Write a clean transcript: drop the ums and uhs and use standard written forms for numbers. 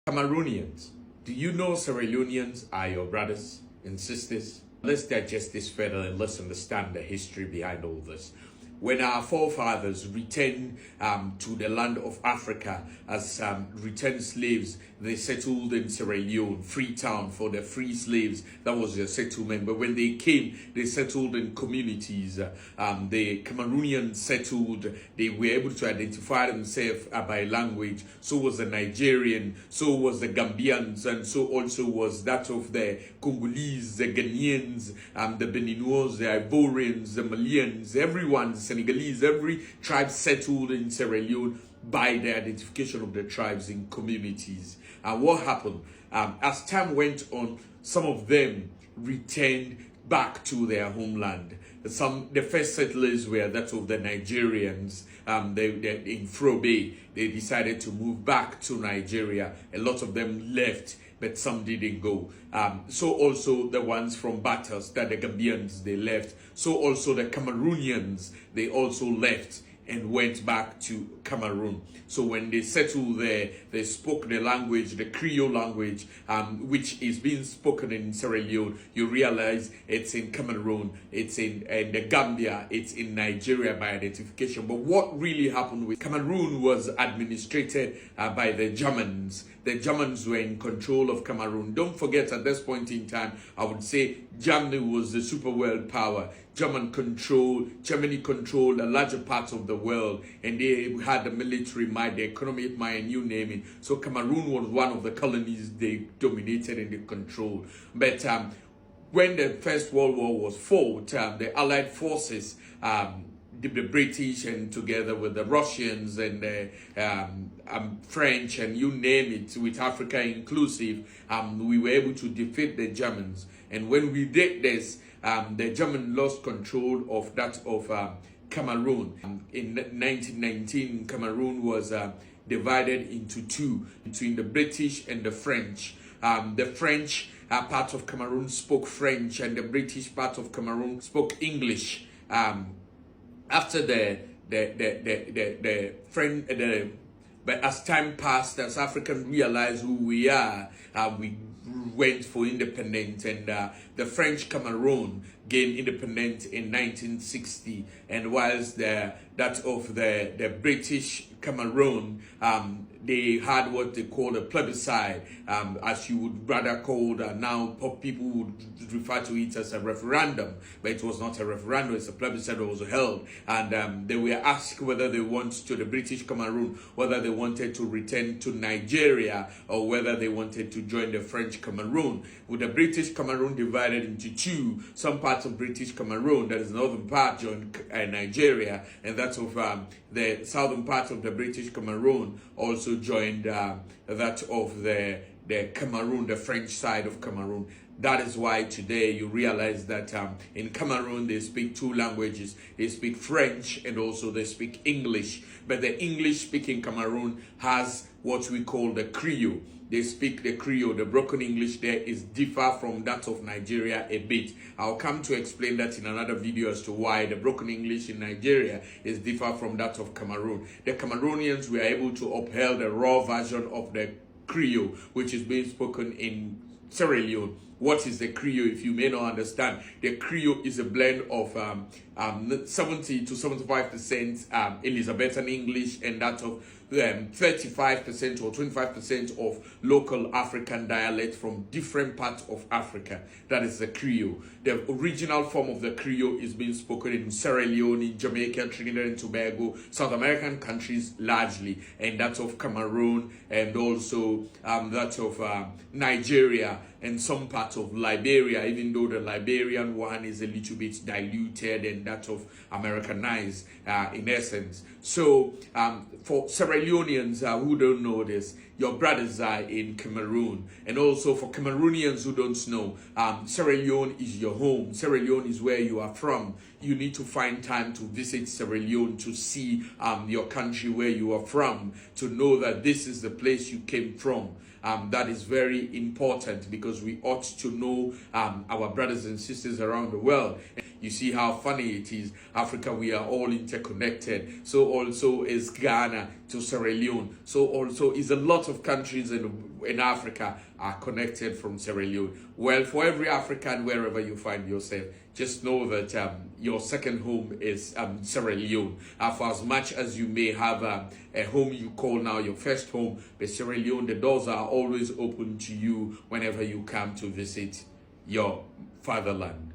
Cameroonians, do you know Sierra Leoneans are your brothers and sisters? Let's digest this further and let's understand the history behind all this. When our forefathers returned to the land of Africa as returned slaves, they settled in Sierra Leone, Freetown for the free slaves. That was their settlement. But when they came, they settled in communities. The Cameroonians settled. They were able to identify themselves by language. So was the Nigerian, so was the Gambians, and so also was that of the Congolese, the Ghanaians, the Beninois, the Ivorians, the Malians, everyone, Senegalese, every tribe settled in Sierra Leone by the identification of the tribes in communities. And what happened? As time went on, some of them returned back to their homeland. The first settlers were that of the Nigerians. In Frobe, they decided to move back to Nigeria. A lot of them left, but some didn't go. So also the ones from Batas, that the Gambians, they left. So also the Cameroonians, they also left and went back to Cameroon. So when they settled there, they spoke the language, the Creole language, which is being spoken in Sierra Leone. You realize it's in Cameroon, it's in the Gambia, it's in Nigeria by identification. But what really happened with Cameroon was administrated by the Germans. The Germans were in control of Cameroon. Don't forget, at this point in time, I would say Germany was the super world power. Germany controlled a larger part of the world, and they had the military might, the economic might, and you name it. So Cameroon was one of the colonies they dominated and they controlled. But when the First World War was fought, the Allied forces, the British, and together with the Russians and the French, and you name it, with Africa inclusive, we were able to defeat the Germans. And when we did this, the Germans lost control of that of Cameroon. In 1919, Cameroon was divided into two, between the British and the French. The French part of Cameroon spoke French, and the British part of Cameroon spoke English. After but as time passed, as Africans realized who we are, we went for independence, and the French Cameroon gained independence in 1960. And whilst that of the British Cameroon, they had what they call a plebiscite, as you would rather call now people would refer to it as a referendum, but it was not a referendum, it's a plebiscite that was held, and they were asked whether they want to the British Cameroon, whether they wanted to return to Nigeria or whether they wanted to join the French Cameroon. With the British Cameroon divided into two, some parts of British Cameroon, that is the northern part, joined Nigeria, and that's of the southern part of the British Cameroon also joined that of the Cameroon, the French side of Cameroon. That is why today you realize that in Cameroon they speak two languages. They speak French and also they speak English. But the English-speaking Cameroon has what we call the Creole. They speak the Creole. The broken English there is differ from that of Nigeria a bit. I'll come to explain that in another video as to why the broken English in Nigeria is differ from that of Cameroon. The Cameroonians were able to uphold the raw version of the Creole, which is being spoken in Sierra Leone. What is the Creole, if you may not understand? The Creole is a blend of 70 to 75% Elizabethan English and that of 35% or 25% of local African dialect from different parts of Africa. That is the Creole. The original form of the Creole is being spoken in Sierra Leone, Jamaica, Trinidad and Tobago, South American countries largely, and that of Cameroon, and also that of Nigeria and some parts of Liberia, even though the Liberian one is a little bit diluted and that of Americanized in essence. So for Sierra Leoneans who don't know this, your brothers are in Cameroon. And also for Cameroonians who don't know, Sierra Leone is your home. Sierra Leone is where you are from. You need to find time to visit Sierra Leone to see your country where you are from, to know that this is the place you came from. That is very important because we ought to know our brothers and sisters around the world. You see how funny it is. Africa, we are all interconnected. So also is Ghana to Sierra Leone. So also is a lot of countries in Africa are connected from Sierra Leone. Well, for every African, wherever you find yourself, just know that your second home is Sierra Leone. For as much as you may have a home you call now your first home, but Sierra Leone, the doors are always open to you whenever you come to visit your fatherland.